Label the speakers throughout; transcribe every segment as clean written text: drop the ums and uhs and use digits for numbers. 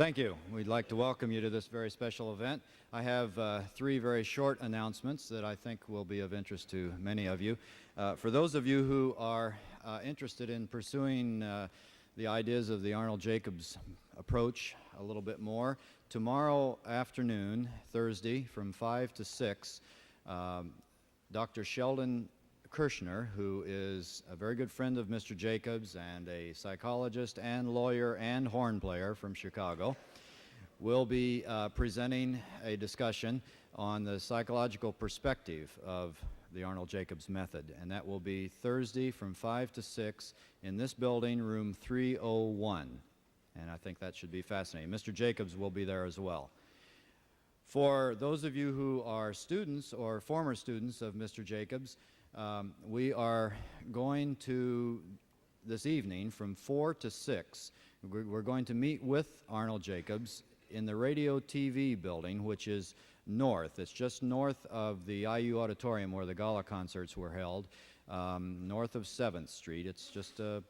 Speaker 1: Thank you. We'd like to welcome you to this very special event. I have three very short announcements that I think will be of interest to many of you. For those of you who are interested in pursuing the ideas of the Arnold Jacobs approach a little bit more, tomorrow afternoon, Thursday, from 5 to 6, Dr. Sheldon Kirshner, who is a very good friend of Mr. Jacobs and a psychologist and lawyer and horn player from Chicago, will be presenting a discussion on the psychological perspective of the Arnold Jacobs method, and that will be Thursday from 5 to 6 in this building, room 301, and I think that should be fascinating. Mr. Jacobs will be there as well. For those of you who are students or former students of Mr. Jacobs, we are going to, this evening, from 4 to 6, we're going to meet with Arnold Jacobs in the Radio TV building, which is north. It's just north of the IU Auditorium where the gala concerts were held, north of 7th Street. It's just a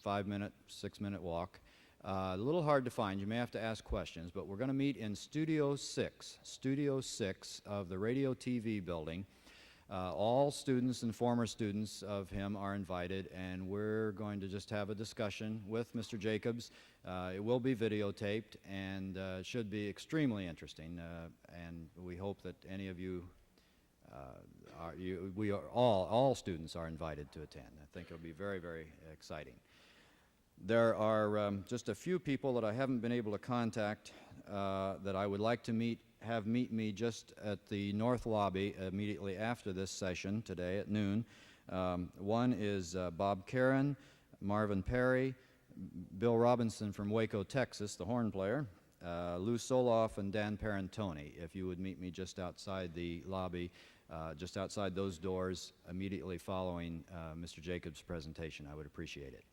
Speaker 1: 5-minute, 6-minute walk. A little hard to find. You may have to ask questions, but we're going to meet in Studio 6 of the Radio TV building. All students and former students of him are invited, and we're going to just have a discussion with Mr. Jacobs. It will be videotaped and should be extremely interesting, and we hope that any of you, all students are invited to attend. I think it'll be very, very exciting. There are just a few people that I haven't been able to contact that I would like to meet me just at the north lobby immediately after this session today at noon. One is Bob Karen, Marvin Perry, Bill Robinson from Waco, Texas, the horn player, Lou Soloff, and Dan Parentoni. If you would meet me just outside the lobby, just outside those doors immediately following Mr. Jacobs' presentation, I would appreciate it.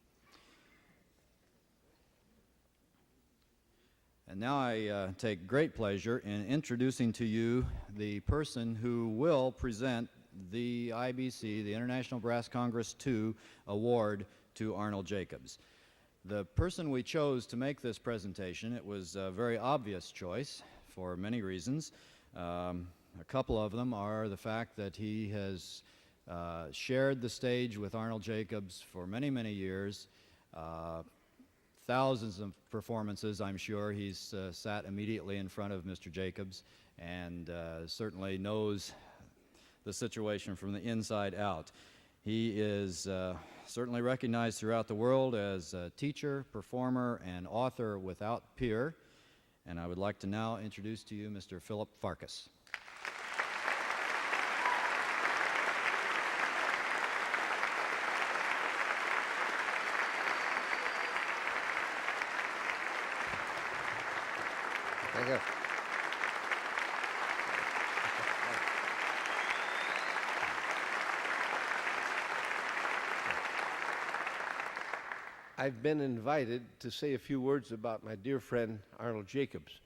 Speaker 1: And now I take great pleasure in introducing to you the person who will present the IBC, the International Brass Congress II Award to Arnold Jacobs. The person we chose to make this presentation, it was a very obvious choice for many reasons. A couple of them are the fact that he has shared the stage with Arnold Jacobs for many, many years. Thousands of performances, I'm sure. He's sat immediately in front of Mr. Jacobs and certainly knows the situation from the inside out. He is certainly recognized throughout the world as a teacher, performer, and author without peer. And I would like to now introduce to you Mr. Philip Farkas.
Speaker 2: Thank you. I've been invited to say a few words about my dear friend Arnold Jacobs.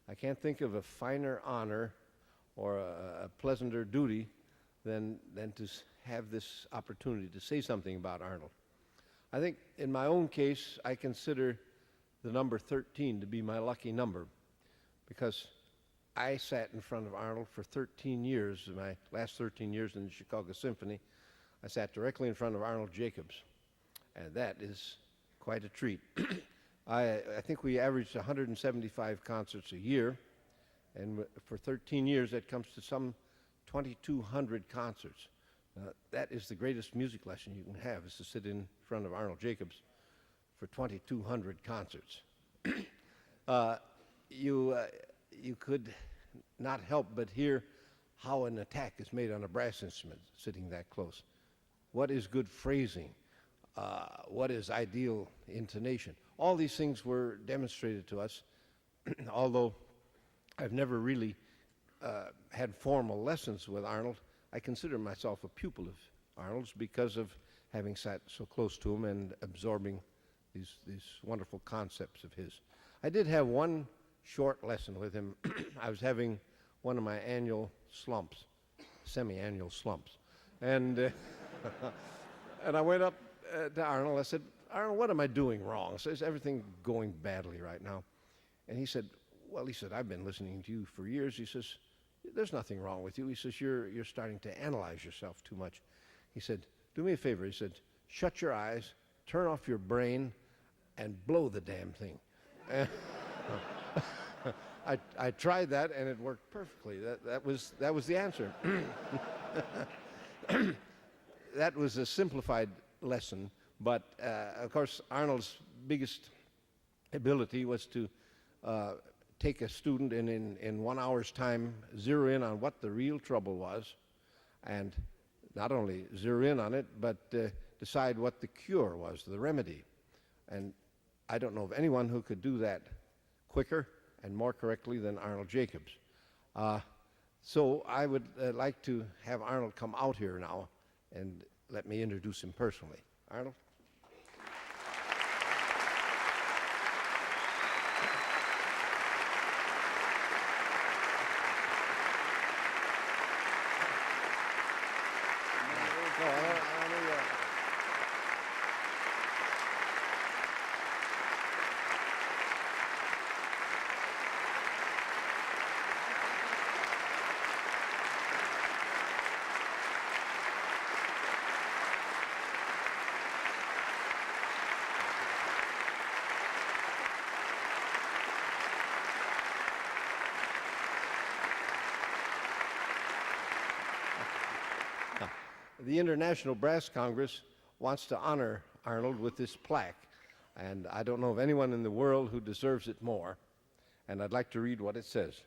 Speaker 2: I can't think of a finer honor or a pleasanter duty than to have this opportunity to say something about Arnold. I think in my own case, I consider the number 13 to be my lucky number, because I sat in front of Arnold for 13 years, my last 13 years in the Chicago Symphony. I sat directly in front of Arnold Jacobs, and that is quite a treat. I think we averaged 175 concerts a year, and for 13 years that comes to some 2,200 concerts. That is the greatest music lesson you can have, is to sit in front of Arnold Jacobs for 2,200 concerts. You could not help but hear how an attack is made on a brass instrument sitting that close. What is good phrasing? What is ideal intonation? All these things were demonstrated to us, although I've never really had formal lessons with Arnold. I consider myself a pupil of Arnold's because of having sat so close to him and absorbing these wonderful concepts of his. I did have one short lesson with him. I was having one of my annual slumps, semi-annual slumps. And I went up to Arnold. I said, Arnold, what am I doing wrong? So is everything going badly right now? And he said, well, he said, I've been listening to you for years. He says, there's nothing wrong with you. He says, you're starting to analyze yourself too much. He said, do me a favor. He said, shut your eyes, turn off your brain, and blow the damn thing. And I tried that, and it worked perfectly. That was the answer. That was a simplified lesson, but of course, Arnold's biggest ability was to take a student and in 1 hour's time zero in on what the real trouble was, and not only zero in on it, but decide what the cure was, the remedy. And I don't know of anyone who could do that quicker and more correctly than Arnold Jacobs. So I would like to have Arnold come out here now and let me introduce him personally. Arnold? The International Brass Congress wants to honor Arnold with this plaque, and I don't know of anyone in the world who deserves it more, and I'd like to read what it says.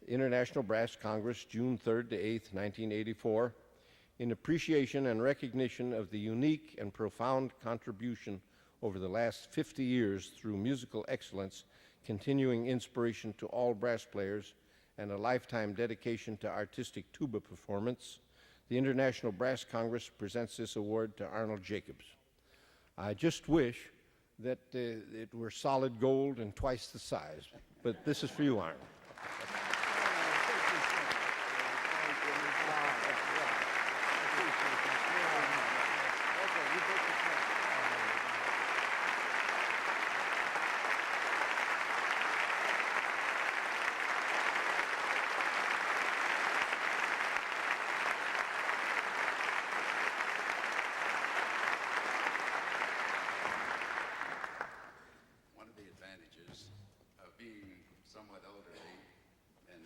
Speaker 2: International Brass Congress, June 3rd to 8th, 1984, in appreciation and recognition of the unique and profound contribution over the last 50 years through musical excellence, continuing inspiration to all brass players, and a lifetime dedication to artistic tuba performance, the International Brass Congress presents this award to Arnold Jacobs. I just wish that it were solid gold and twice the size, but this is for you, Arnold.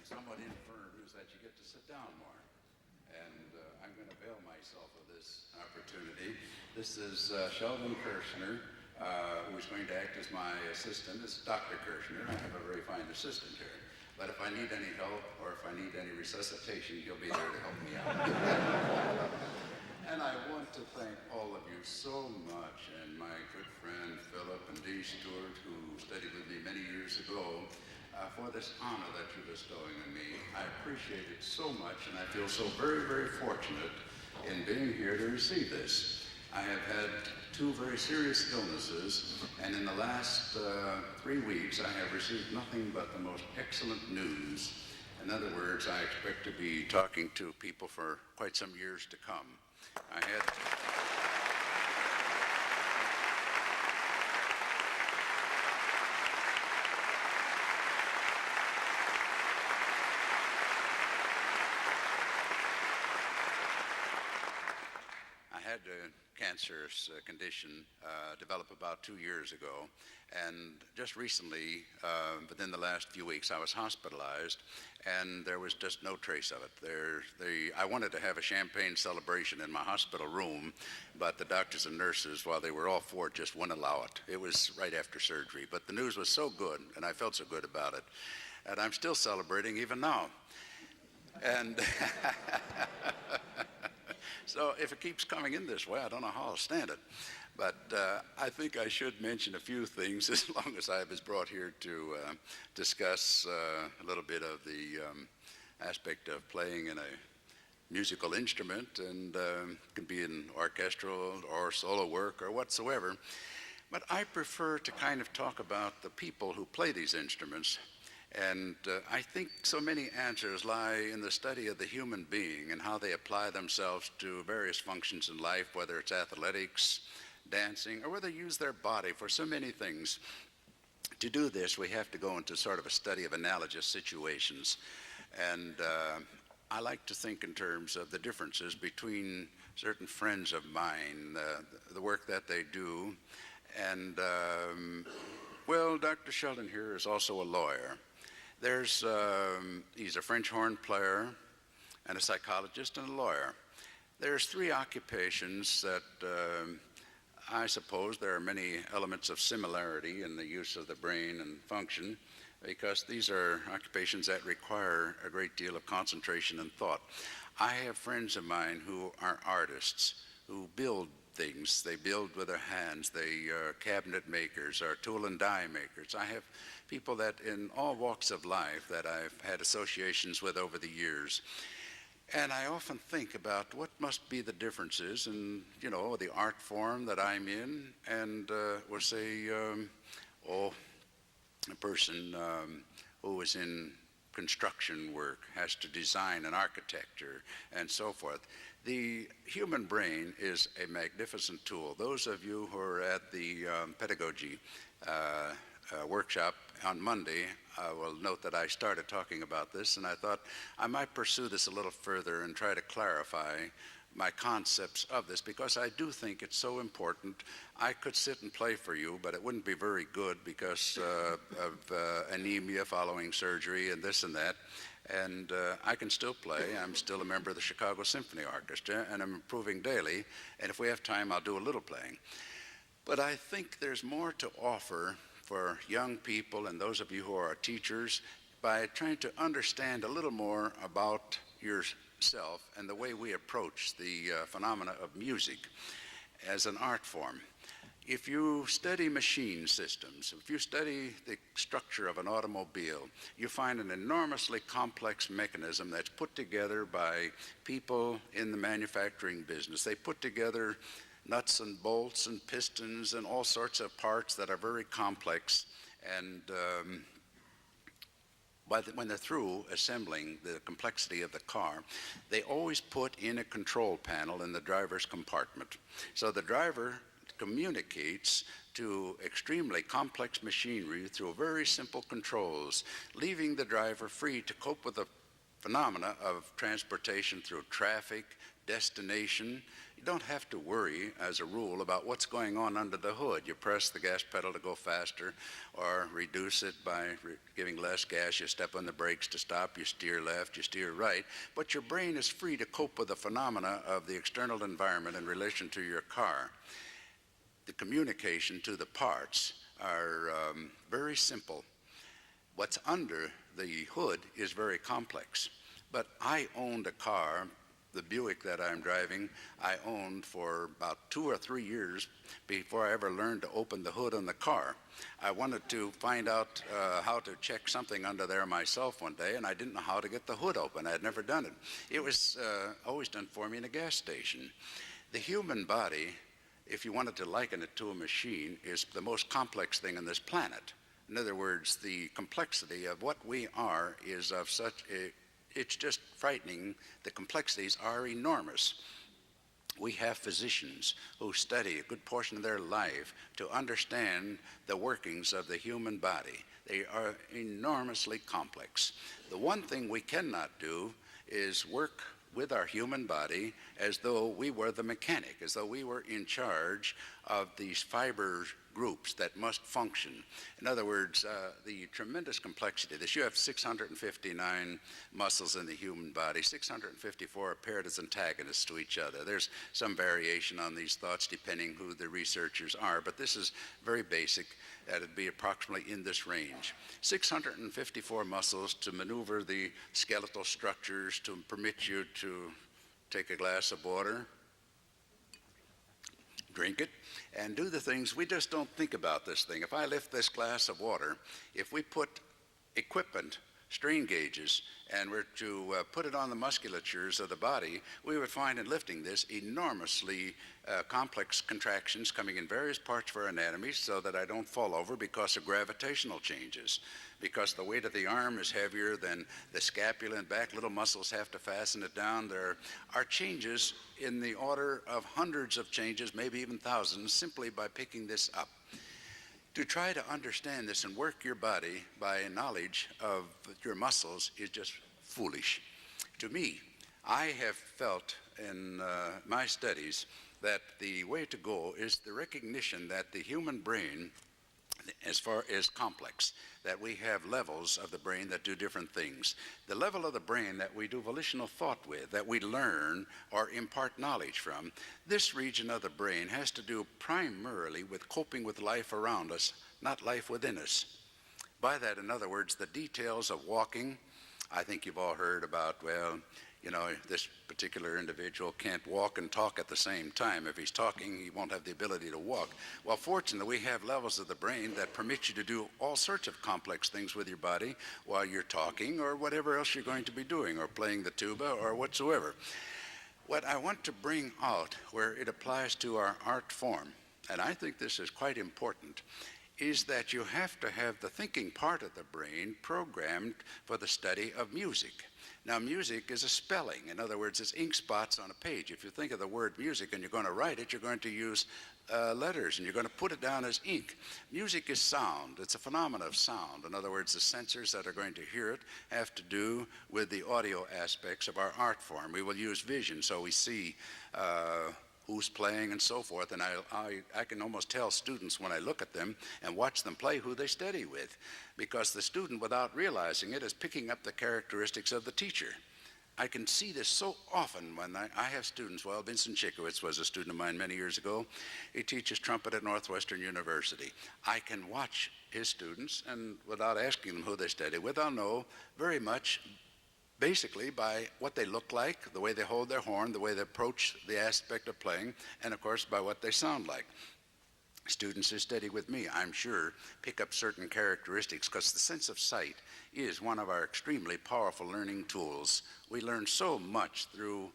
Speaker 3: Somewhat infirm is that you get to sit down more. And I'm going to avail myself of this opportunity. This is Sheldon Kirshner, who's going to act as my assistant. This is Dr. Kirshner. I have a very fine assistant here. But if I need any help or if I need any resuscitation, he'll be there to help me out. And I want to thank all of you so much, and my good friend Philip and Dee Stewart, who studied with me many years ago, for this honor that you're bestowing on me. I appreciate it so much, and I feel so very, very fortunate in being here to receive this. I have had 2 very serious illnesses, and in the last 3 weeks, I have received nothing but the most excellent news. In other words, I expect to be talking to people for quite some years to come. I had a cancerous condition develop about 2 years ago, and just recently, within the last few weeks, I was hospitalized, and there was just no trace of it. I wanted to have a champagne celebration in my hospital room, but the doctors and nurses, while they were all for it, just wouldn't allow it. It was right after surgery, but the news was so good, and I felt so good about it, and I'm still celebrating even now. And so if it keeps coming in this way, I don't know how I'll stand it. But I think I should mention a few things as long as I was brought here to discuss a little bit of the aspect of playing in a musical instrument, and can be in orchestral or solo work or whatsoever. But I prefer to kind of talk about the people who play these instruments. And I think so many answers lie in the study of the human being and how they apply themselves to various functions in life, whether it's athletics, dancing, or whether they use their body for so many things. to do this, we have to go into sort of a study of analogous situations. And I like to think in terms of the differences between certain friends of mine, the work that they do. And, well, Dr. Sheldon here is also a lawyer. He's a French horn player and a psychologist and a lawyer. There's three occupations that I suppose there are many elements of similarity in the use of the brain and function, because these are occupations that require a great deal of concentration and thought. I have friends of mine who are artists, who build things. They build with their hands. They are cabinet makers or tool and die makers. I have people that in all walks of life that I've had associations with over the years. And I often think about what must be the differences in, you know, the art form that I'm in and, we'll say, a person who is in construction work, has to design an architecture and so forth. The human brain is a magnificent tool. Those of you who are at the pedagogy workshop on Monday will note that I started talking about this, and I thought I might pursue this a little further and try to clarify my concepts of this, because I do think it's so important. I could sit and play for you, but it wouldn't be very good because of anemia following surgery and this and that. And I can still play. I'm still a member of the Chicago Symphony Orchestra, and I'm improving daily. And if we have time, I'll do a little playing. But I think there's more to offer for young people and those of you who are teachers by trying to understand a little more about yourself and the way we approach the phenomena of music as an art form. If you study machine systems, if you study the structure of an automobile, you find an enormously complex mechanism that's put together by people in the manufacturing business. They put together nuts and bolts and pistons and all sorts of parts that are very complex, and when they're through assembling the complexity of the car, they always put in a control panel in the driver's compartment. So the driver communicates to extremely complex machinery through very simple controls, leaving the driver free to cope with the phenomena of transportation through traffic, destination. You don't have to worry, as a rule, about what's going on under the hood. You press the gas pedal to go faster, or reduce it by giving less gas. You step on the brakes to stop. You steer left, you steer right. But your brain is free to cope with the phenomena of the external environment in relation to your car. The communication to the parts are very simple. What's under the hood is very complex. But I owned a car, the Buick that I'm driving, I owned for about 2 or 3 years before I ever learned to open the hood on the car. I wanted to find out how to check something under there myself one day, and I didn't know how to get the hood open. I had never done it. It was always done for me in a gas station. The human body, if you wanted to liken it to a machine, is the most complex thing on this planet. In other words, the complexity of what we are is of such a it's just frightening. The complexities are enormous. We have physicians who study a good portion of their life to understand the workings of the human body. They are enormously complex. The one thing we cannot do is work with our human body as though we were the mechanic, as though we were in charge of these fiber groups that must function. In other words, the tremendous complexity of this. You have 659 muscles in the human body. 654 are paired as antagonists to each other. There's some variation on these thoughts depending who the researchers are, but this is very basic. That'd be approximately in this range. 654 muscles to maneuver the skeletal structures to permit you to take a glass of water, drink it, and do the things. We just don't think about this thing. If I lift this glass of water, if we put equipment, strain gauges, and were to put it on the musculatures of the body, we would find in lifting this enormously complex contractions coming in various parts of our anatomy so that I don't fall over because of gravitational changes. Because the weight of the arm is heavier than the scapula and back, little muscles have to fasten it down. There are changes in the order of hundreds of changes, maybe even thousands, simply by picking this up. To try to understand this and work your body by knowledge of your muscles is just foolish. To me, I have felt in my studies that the way to go is the recognition that the human brain, as far as complex, that we have levels of the brain that do different things. The level of the brain that we do volitional thought with, that we learn or impart knowledge from, this region of the brain has to do primarily with coping with life around us, not life within us. By that, in other words, the details of walking, I think you've all heard about, well, you know, this particular individual can't walk and talk at the same time. If he's talking, he won't have the ability to walk. Well, fortunately, we have levels of the brain that permit you to do all sorts of complex things with your body while you're talking or whatever else you're going to be doing, or playing the tuba or whatsoever. What I want to bring out where it applies to our art form, and I think this is quite important, is that you have to have the thinking part of the brain programmed for the study of music. Now, music is a spelling. In other words, it's ink spots on a page. If you think of the word music and you're going to write it, you're going to use letters and you're going to put it down as ink. Music is sound. It's a phenomenon of sound. In other words, the sensors that are going to hear it have to do with the audio aspects of our art form. We will use vision, so we see who's playing and so forth, and I can almost tell students when I look at them and watch them play who they study with, because the student, without realizing it, is picking up the characteristics of the teacher. I can see this so often when I have students. Well, Vincent Chikowitz was a student of mine many years ago. He teaches trumpet at Northwestern University. I can watch his students, and without asking them who they study with, I'll know very much basically by what they look like, the way they hold their horn, the way they approach the aspect of playing, and of course by what they sound like. Students who study with me, I'm sure, pick up certain characteristics, because the sense of sight is one of our extremely powerful learning tools. We learn so much through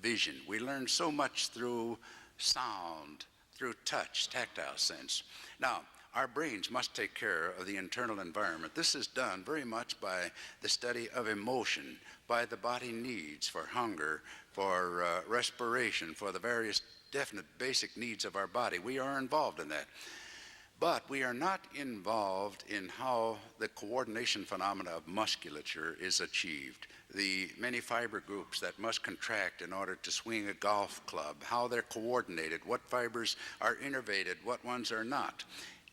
Speaker 3: vision. We learn so much through sound, through touch, tactile sense. Now, our brains must take care of the internal environment. This is done very much by the study of emotion, by the body needs for hunger, for respiration, for the various definite basic needs of our body. We are involved in that. But we are not involved in how the coordination phenomena of musculature is achieved. The many fiber groups that must contract in order to swing a golf club, how they're coordinated, what fibers are innervated, what ones are not.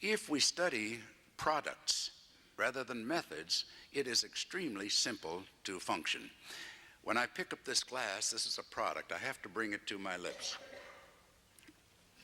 Speaker 3: If we study products rather than methods, it is extremely simple to function. When I pick up this glass, this is a product, I have to bring it to my lips.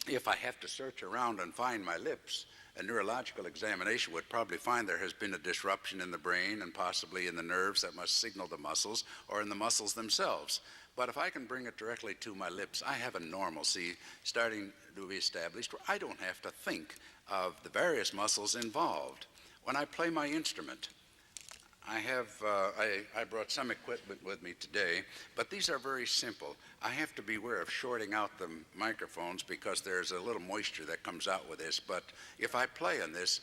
Speaker 3: If I have to search around and find my lips, a neurological examination would probably find there has been a disruption in the brain and possibly in the nerves that must signal the muscles, or in the muscles themselves. But if I can bring it directly to my lips, I have a normalcy starting to be established where I don't have to think of the various muscles involved. When I play my instrument, I brought some equipment with me today, but these are very simple. I have to be aware of shorting out the microphones because there's a little moisture that comes out with this, but if I play on this,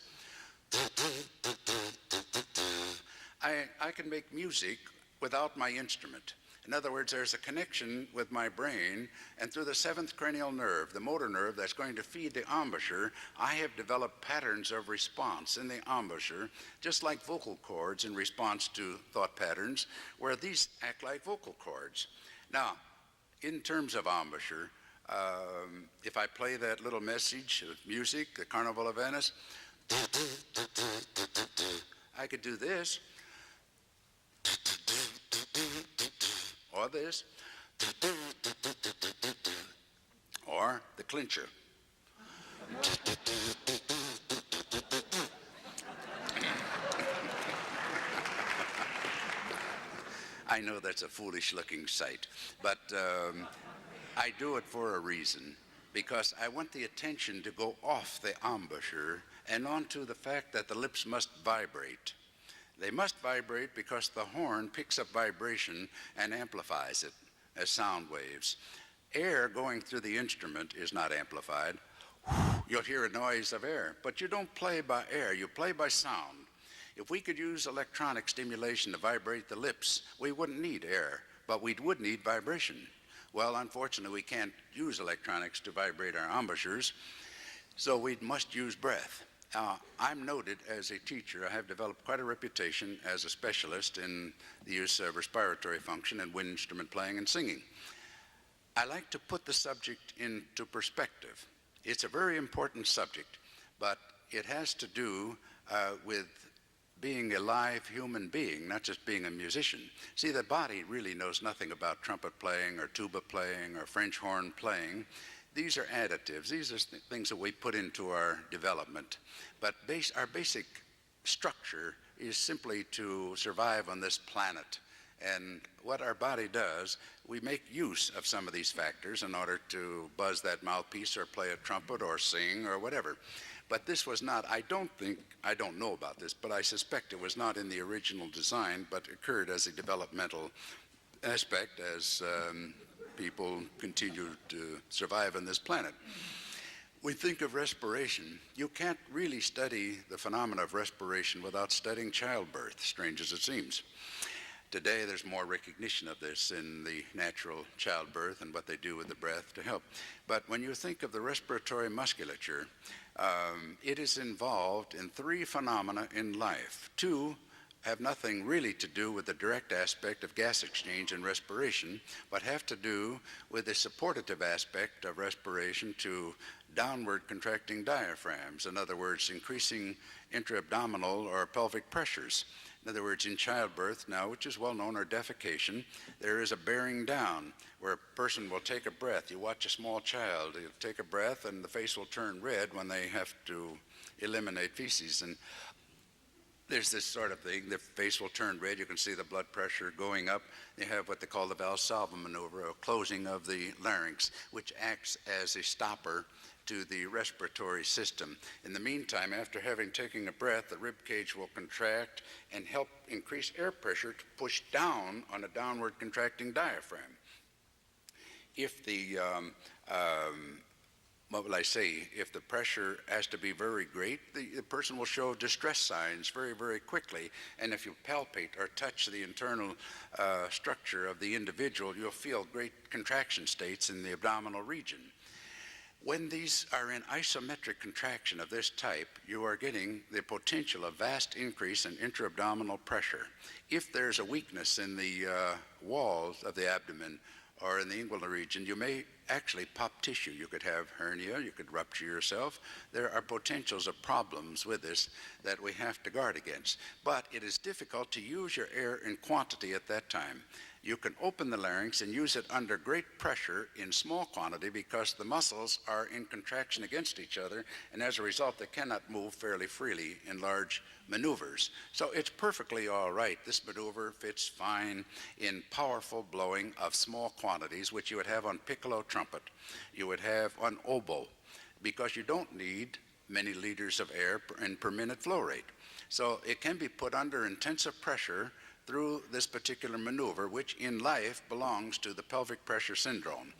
Speaker 3: I can make music without my instrument. In other words, there's a connection with my brain, and through the seventh cranial nerve, the motor nerve that's going to feed the embouchure, I have developed patterns of response in the embouchure, just like vocal cords in response to thought patterns, where these act like vocal cords. Now, in terms of embouchure, if I play that little message of music, the Carnival of Venice, I could do this, or this, or the clincher. I know that's a foolish looking sight, but I do it for a reason, because I want the attention to go off the embouchure and onto the fact that the lips must vibrate. They must vibrate because the horn picks up vibration and amplifies it as sound waves. Air going through the instrument is not amplified. You'll hear a noise of air, but you don't play by air, you play by sound. If we could use electronic stimulation to vibrate the lips, we wouldn't need air, but we would need vibration. Well, unfortunately, we can't use electronics to vibrate our embouchures, so we must use breath. I'm noted as a teacher. I have developed quite a reputation as a specialist in the use of respiratory function and wind instrument playing and singing. I like to put the subject into perspective. It's a very important subject, but it has to do with being a live human being, not just being a musician. See, the body really knows nothing about trumpet playing or tuba playing or French horn playing. These are additives. These are things that we put into our development. But our basic structure is simply to survive on this planet. And what our body does, we make use of some of these factors in order to buzz that mouthpiece or play a trumpet or sing or whatever. But this was not, I don't know about this, but I suspect it was not in the original design, but occurred as a developmental aspect as people continue to survive on this planet. We think of respiration. You can't really study the phenomena of respiration without studying childbirth, strange as it seems. Today, there's more recognition of this in the natural childbirth and what they do with the breath to help. But when you think of the respiratory musculature, it is involved in three phenomena in life. Two have nothing really to do with the direct aspect of gas exchange and respiration, but have to do with the supportative aspect of respiration to downward contracting diaphragms. In other words, increasing intra-abdominal or pelvic pressures. In other words, in childbirth now, which is well known, or defecation, there is a bearing down where a person will take a breath. You watch a small child, he'll take a breath and the face will turn red when they have to eliminate feces. And there's this sort of thing, the face will turn red, you can see the blood pressure going up. They have what they call the Valsalva maneuver, a closing of the larynx, which acts as a stopper to the respiratory system. In the meantime, after having taken a breath, the rib cage will contract and help increase air pressure to push down on a downward contracting diaphragm. If the if the pressure has to be very great, the person will show distress signs very, very quickly. And if you palpate or touch the internal structure of the individual, you'll feel great contraction states in the abdominal region. When these are in isometric contraction of this type, you are getting the potential of vast increase in intra-abdominal pressure. If there's a weakness in the walls of the abdomen or in the inguinal region, you may actually pop tissue. You could have hernia, you could rupture yourself. There are potentials of problems with this that we have to guard against. But it is difficult to use your air in quantity at that time. You can open the larynx and use it under great pressure in small quantity because the muscles are in contraction against each other, and as a result, they cannot move fairly freely in large maneuvers. So it's perfectly all right. This maneuver fits fine in powerful blowing of small quantities, which you would have on piccolo trumpet, you would have on oboe, because you don't need many liters of air per minute flow rate. So it can be put under intensive pressure through this particular maneuver, which in life belongs to the pelvic pressure syndrome.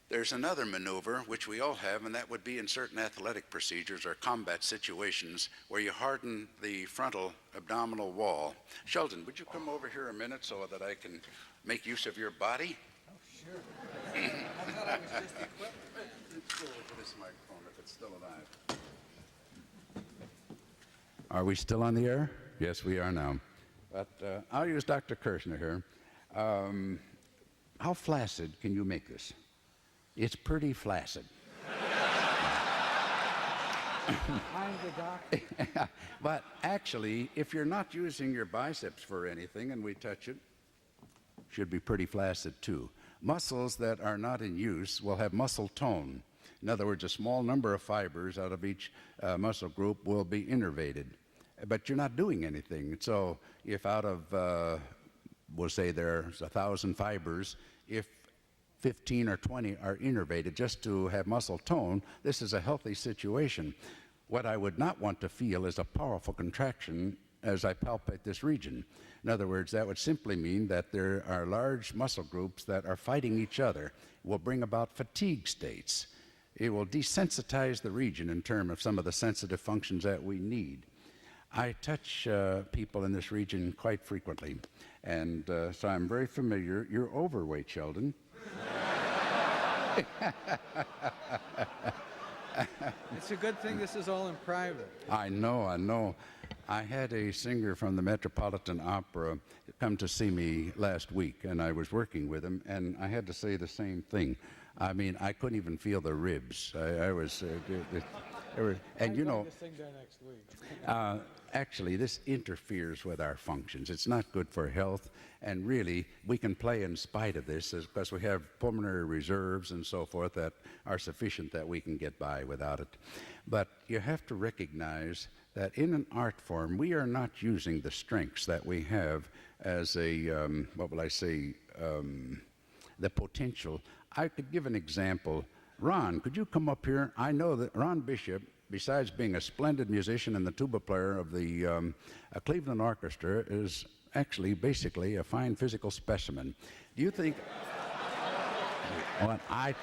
Speaker 3: There's another maneuver which we all have, and that would be in certain athletic procedures or combat situations where you harden the frontal abdominal wall. Sheldon, would you come over here a minute so that I can make use of your body?
Speaker 4: Oh, sure. I thought I was just equipped.
Speaker 3: Let's go over this microphone if it's still alive. Are we still on the air? Yes, we are now. But I'll use Dr. Kirshner here. How flaccid can you make this? It's pretty flaccid.
Speaker 4: I'm the doctor.
Speaker 3: But actually, if you're not using your biceps for anything and we touch it, should be pretty flaccid too. Muscles that are not in use will have muscle tone. In other words, a small number of fibers out of each muscle group will be innervated. But you're not doing anything. So if out of, we'll say there's 1,000 fibers, if 15 or 20 are innervated just to have muscle tone, this is a healthy situation. What I would not want to feel is a powerful contraction as I palpate this region. In other words, that would simply mean that there are large muscle groups that are fighting each other. It will bring about fatigue states. It will desensitize the region in terms of some of the sensitive functions that we need. I touch people in this region quite frequently, and so I'm very familiar. You're overweight, Sheldon.
Speaker 4: It's a good thing this is all in private.
Speaker 3: I know, I know. I had a singer from the Metropolitan Opera come to see me last week, and I was working with him, and I had to say the same thing. I mean, I couldn't even feel the ribs. I was, and you know,
Speaker 4: to sing that next week.
Speaker 3: actually, this interferes with our functions. It's not good for health, and really, we can play in spite of this because we have pulmonary reserves and so forth that are sufficient that we can get by without it. But you have to recognize that in an art form, we are not using the strengths that we have as a, the potential. I could give an example. Ron, could you come up here? I know that Ron Bishop, besides being a splendid musician and the tuba player of the Cleveland Orchestra, is actually basically a fine physical specimen. Do you think, well, I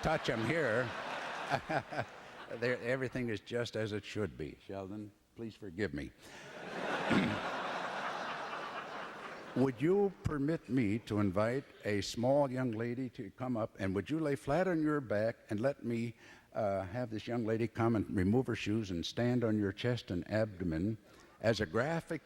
Speaker 3: touch him here, everything is just as it should be. Sheldon, please forgive me. Would you permit me to invite a small young lady to come up, and would you lay flat on your back and let me have this young lady come and remove her shoes and stand on your chest and abdomen as a graphic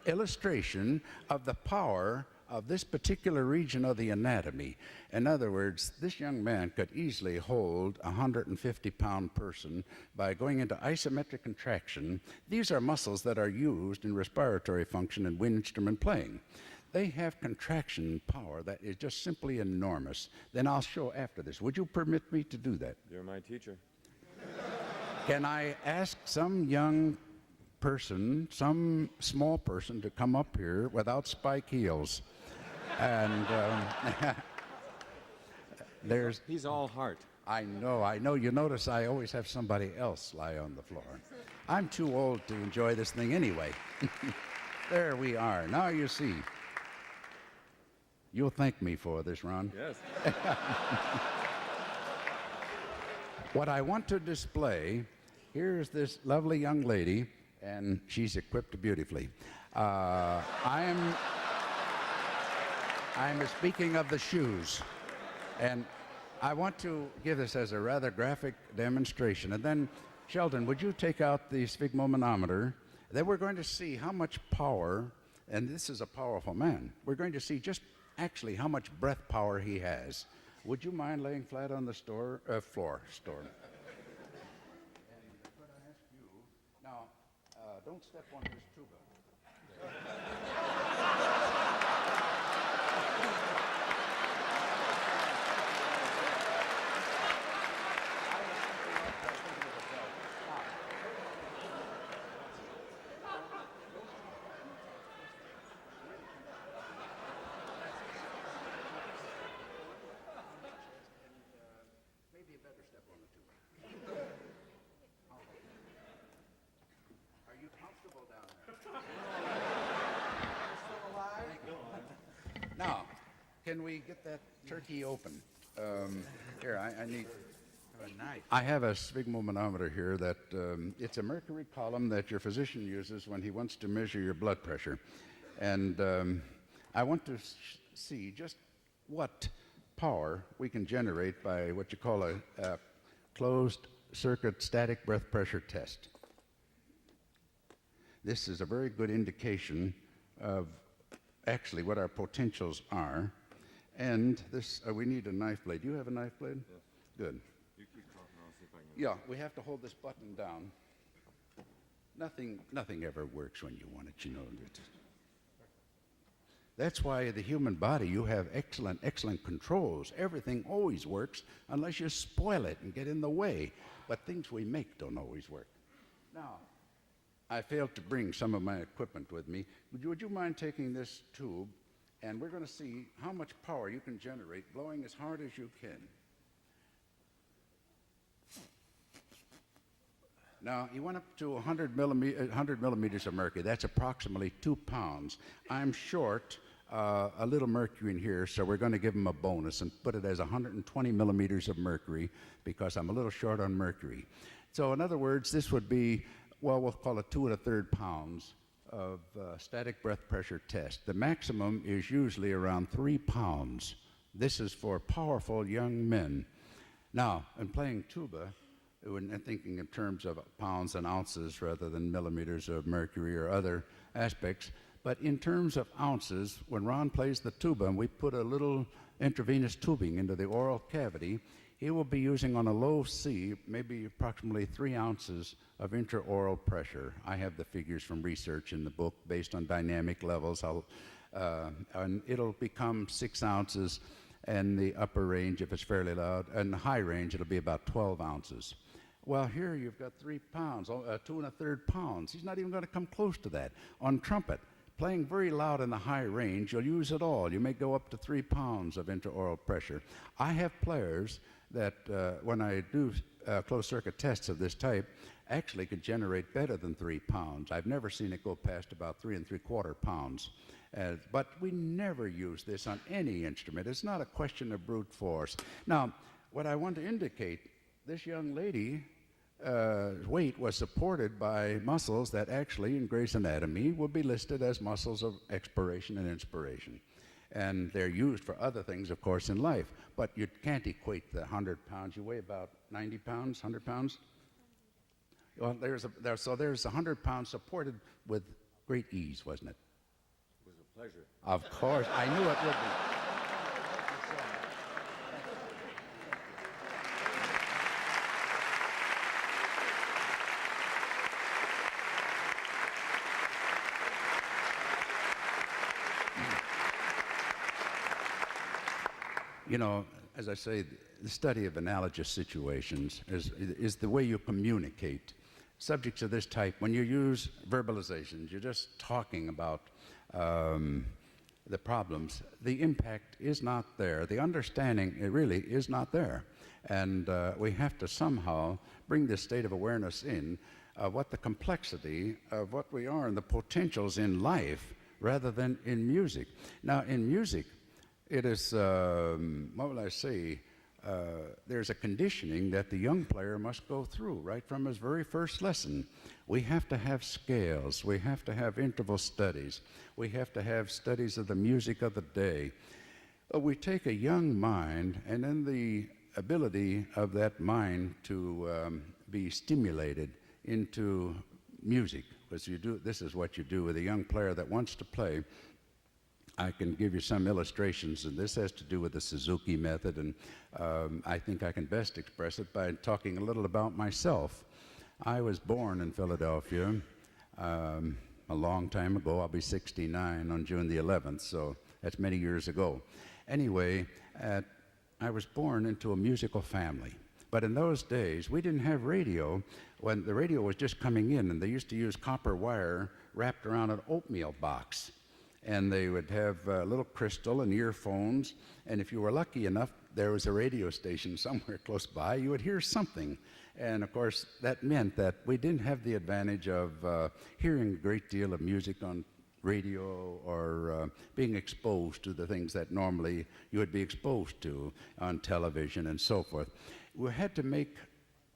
Speaker 3: illustration of the power of this particular region of the anatomy? In other words, this young man could easily hold a 150-pound person by going into isometric contraction. These are muscles that are used in respiratory function and wind instrument playing. They have contraction power that is just simply enormous. Then I'll show after this. Would you permit me to do that?
Speaker 5: You're my teacher.
Speaker 3: Can I ask some young person, some small person, to come up here without spike heels? And there's...
Speaker 5: He's all heart.
Speaker 3: I know. You notice I always have somebody else lie on the floor. I'm too old to enjoy this thing anyway. There we are. Now you see. You'll thank me for this, Ron.
Speaker 5: Yes.
Speaker 3: What I want to display, here's this lovely young lady, and she's equipped beautifully. I'm speaking of the shoes, and I want to give this as a rather graphic demonstration. And then, Sheldon, would you take out the sphygmomanometer? Then we're going to see how much power, and this is a powerful man. We're going to see just actually how much breath power he has. Would you mind laying flat on the floor? And could I ask you, now, don't step on his tuba. Maybe a better step on the tuba. Are you comfortable down there? Now, can we get that turkey open? Here, I need... I have a sphygmomanometer here that it's a mercury column that your physician uses when he wants to measure your blood pressure. And I want to see just what power we can generate by what you call a closed circuit static breath pressure test. This is a very good indication of actually what our potentials are. And this, we need a knife blade. Do you have a knife blade?
Speaker 5: Yes.
Speaker 3: Good.
Speaker 5: You keep talking, I'll see if I can.
Speaker 3: Yeah, we have to hold this button down. Nothing ever works when you want it, you know. That's why the human body, you have excellent controls. Everything always works unless you spoil it and get in the way. But things we make don't always work. Now, I failed to bring some of my equipment with me. Would you mind taking this tube, and we're going to see how much power you can generate blowing as hard as you can. Now, he went up to 100 millimeters of mercury. That's approximately 2 pounds. I'm short a little mercury in here, so we're going to give him a bonus and put it as 120 millimeters of mercury because I'm a little short on mercury. So in other words, this would be, well, we'll call it 2 1/3 pounds of static breath pressure test. The maximum is usually around 3 pounds. This is for powerful young men. Now, in playing tuba, when thinking in terms of pounds and ounces rather than millimeters of mercury or other aspects. But in terms of ounces, when Ron plays the tuba and we put a little intravenous tubing into the oral cavity, he will be using on a low C maybe approximately 3 ounces of intraoral pressure. I have the figures from research in the book based on dynamic levels. And it'll become 6 ounces in the upper range if it's fairly loud, and the high range it'll be about 12 ounces. Well, here you've got 3 pounds, 2 1/3 pounds. He's not even going to come close to that. On trumpet, playing very loud in the high range, you'll use it all. You may go up to 3 pounds of intraoral pressure. I have players that, when I do closed circuit tests of this type, actually could generate better than 3 pounds. I've never seen it go past about 3 3/4 pounds. But we never use this on any instrument. It's not a question of brute force. Now, what I want to indicate, this young lady weight was supported by muscles that actually in Gray's Anatomy would be listed as muscles of expiration and inspiration. And they're used for other things, of course, in life. But you can't equate the 100 pounds. You weigh about 90 pounds, 100 pounds? Well, there's 100 pounds supported with great ease, wasn't it?
Speaker 5: It was a pleasure.
Speaker 3: Of course. I knew it would be. You know, as I say, the study of analogous situations is the way you communicate. Subjects of this type, when you use verbalizations, you're just talking about the problems. The impact is not there. The understanding, it really is not there. And we have to somehow bring this state of awareness in what the complexity of what we are and the potentials in life rather than in music. Now, in music, it is, what will I say, there's a conditioning that the young player must go through right from his very first lesson. We have to have scales. We have to have interval studies. We have to have studies of the music of the day. We take a young mind, and then the ability of that mind to be stimulated into music, because this is what you do with a young player that wants to play. I can give you some illustrations, and this has to do with the Suzuki method, and I think I can best express it by talking a little about myself. I was born in Philadelphia a long time ago. I'll be 69 on June the 11th, so that's many years ago. Anyway, I was born into a musical family. But in those days, we didn't have radio when the radio was just coming in, and they used to use copper wire wrapped around an oatmeal box. And they would have little crystal and earphones, and if you were lucky enough, there was a radio station somewhere close by, you would hear something. And of course, that meant that we didn't have the advantage of hearing a great deal of music on radio or being exposed to the things that normally you would be exposed to on television and so forth. We had to make,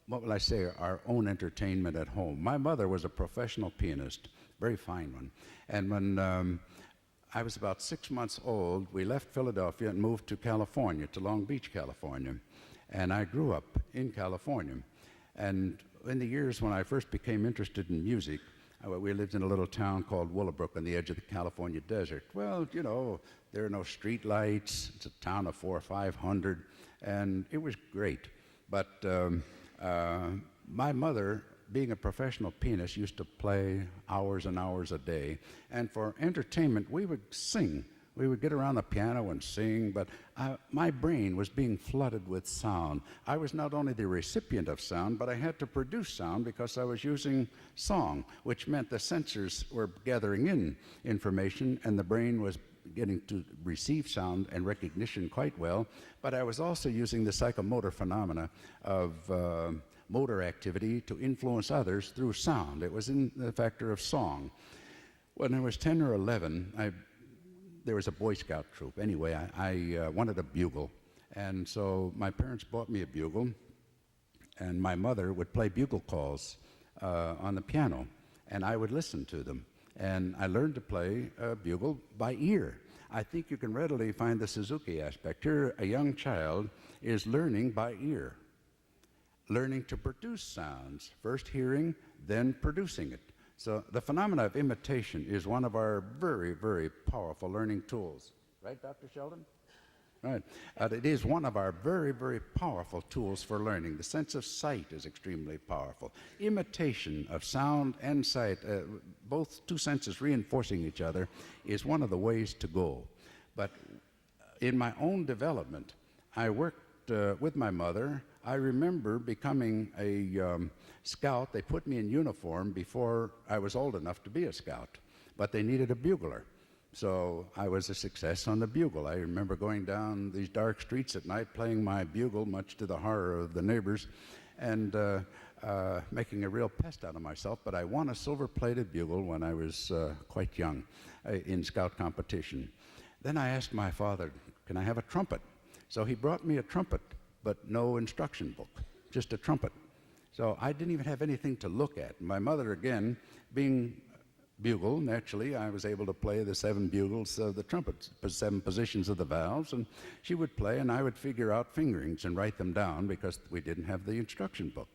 Speaker 3: what will I say, our own entertainment at home. My mother was a professional pianist, very fine one. And when I was about 6 months old, we left Philadelphia and moved to California, to Long Beach, California. And I grew up in California. And in the years when I first became interested in music, we lived in a little town called Willowbrook on the edge of the California desert. Well, you know, there are no street lights. It's a town of 400 or 500, and it was great. But my mother, being a professional pianist, used to play hours and hours a day. And for entertainment, we would sing. We would get around the piano and sing, but my brain was being flooded with sound. I was not only the recipient of sound, but I had to produce sound because I was using song, which meant the sensors were gathering in information and the brain was getting to receive sound and recognition quite well. But I was also using the psychomotor phenomena of motor activity to influence others through sound. It was in the factor of song. When I was 10 or 11, there was a Boy Scout troop. Anyway, I wanted a bugle. And so my parents bought me a bugle, and my mother would play bugle calls on the piano, and I would listen to them. And I learned to play bugle by ear. I think you can readily find the Suzuki aspect. Here, a young child is learning by ear. learning to produce sounds, first hearing, then producing it. So the phenomena of imitation is one of our very, very powerful learning tools. Right, Dr. Sheldon? Right. It is one of our very, very powerful tools for learning. The sense of sight is extremely powerful. Imitation of sound and sight, both two senses reinforcing each other, is one of the ways to go. But in my own development, I worked with my mother. I remember becoming a scout. They put me in uniform before I was old enough to be a scout, but they needed a bugler. So I was a success on the bugle. I remember going down these dark streets at night playing my bugle, much to the horror of the neighbors, and making a real pest out of myself. But I won a silver-plated bugle when I was quite young in scout competition. Then I asked my father, can I have a trumpet? So he brought me a trumpet, but no instruction book, just a trumpet. So I didn't even have anything to look at. My mother, again, being bugle, naturally, I was able to play the 7 bugles of the trumpet, 7 positions of the valves, and she would play, and I would figure out fingerings and write them down because we didn't have the instruction book.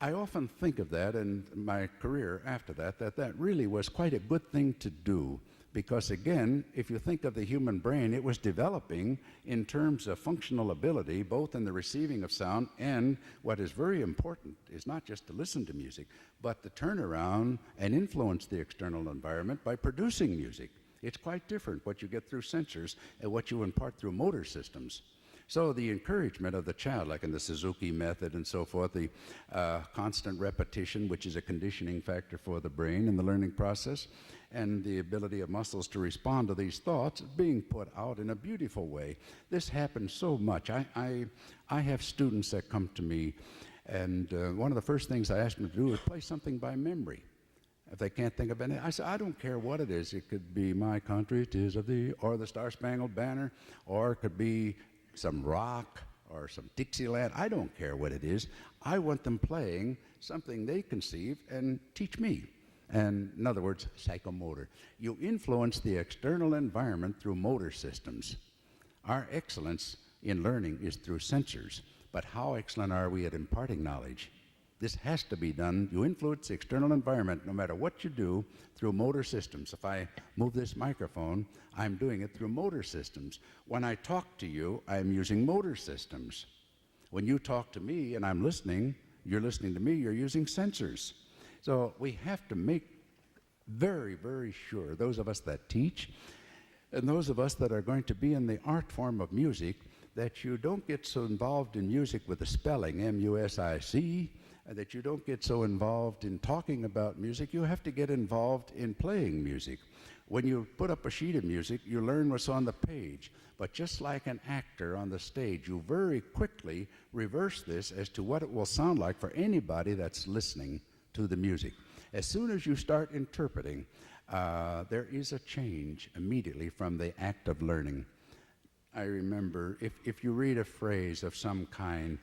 Speaker 3: I often think of that in my career after that, that really was quite a good thing to do, because again, if you think of the human brain, it was developing in terms of functional ability, both in the receiving of sound, and what is very important is not just to listen to music, but to turn around and influence the external environment by producing music. It's quite different what you get through sensors and what you impart through motor systems. So the encouragement of the child, like in the Suzuki method and so forth, the constant repetition, which is a conditioning factor for the brain in the learning process, and the ability of muscles to respond to these thoughts being put out in a beautiful way. This happens so much. I have students that come to me, and one of the first things I ask them to do is play something by memory. If they can't think of any, I say, I don't care what it is. It could be My Country, 'Tis of Thee, or the Star-Spangled Banner, or it could be some rock or some Dixieland. I don't care what it is. I want them playing something they conceive and teach me. And in other words, psychomotor. You influence the external environment through motor systems. Our excellence in learning is through sensors, but how excellent are we at imparting knowledge? This has to be done. You influence the external environment no matter what you do through motor systems. If I move this microphone, I'm doing it through motor systems. When I talk to you, I'm using motor systems. When you talk to me and I'm listening, you're listening to me, you're using sensors. So we have to make very, very sure, those of us that teach and those of us that are going to be in the art form of music, that you don't get so involved in music with the spelling, M-U-S-I-C, and that you don't get so involved in talking about music. You have to get involved in playing music. When you put up a sheet of music, you learn what's on the page. But just like an actor on the stage, you very quickly reverse this as to what it will sound like for anybody that's listening to the music. As soon as you start interpreting, there is a change immediately from the act of learning. I remember if you read a phrase of some kind,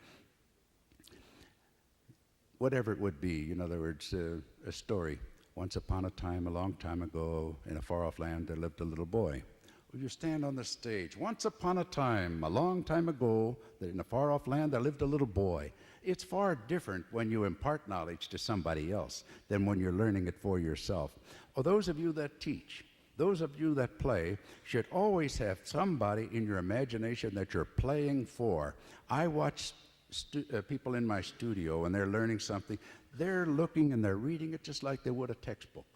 Speaker 3: whatever it would be, in other words, a story. Once upon a time, a long time ago, in a far-off land, there lived a little boy. Well, you stand on the stage. Once upon a time, a long time ago, in a far-off land, there lived a little boy. It's far different when you impart knowledge to somebody else than when you're learning it for yourself. Or those of you that teach, those of you that play, should always have somebody in your imagination that you're playing for. I watch people in my studio, and they're learning something. They're looking and they're reading it just like they would a textbook.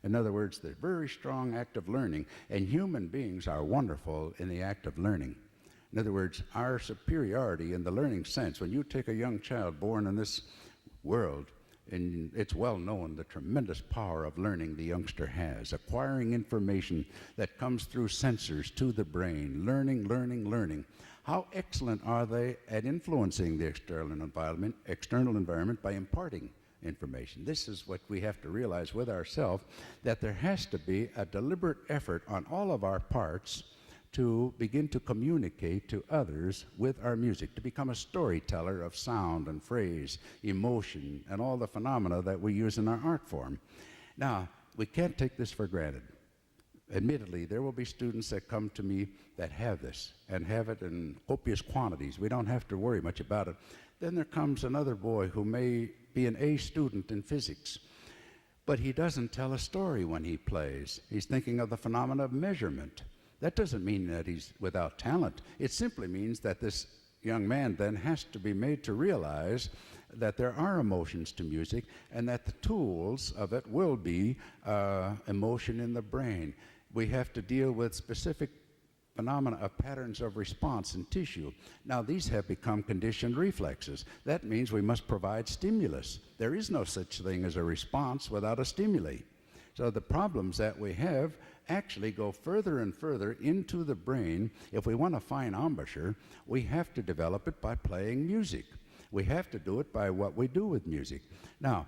Speaker 3: In other words, they're very strong act of learning, and human beings are wonderful in the act of learning. In other words, our superiority in the learning sense, when you take a young child born in this world, and it's well known the tremendous power of learning the youngster has, acquiring information that comes through sensors to the brain, learning, learning, learning. How excellent are they at influencing the external environment by imparting information? This is what we have to realize with ourselves, that there has to be a deliberate effort on all of our parts to begin to communicate to others with our music, to become a storyteller of sound and phrase, emotion, and all the phenomena that we use in our art form. Now, we can't take this for granted.
Speaker 6: Admittedly, there will be students that come to me that have this and have it in copious quantities. We don't have to worry much about it. Then there comes another boy who may be an A student in physics, but he doesn't tell a story when he plays. He's thinking of the phenomena of measurement. That doesn't mean that he's without talent. It simply means that this young man then has to be made to realize that there are emotions to music and that the tools of it will be emotion in the brain. We have to deal with specific phenomena of patterns of response in tissue. Now, these have become conditioned reflexes. That means we must provide stimulus. There is no such thing as a response without a stimuli. So the problems that we have actually go further and further into the brain. If we want a fine embouchure, we have to develop it by playing music. We have to do it by what we do with music. Now,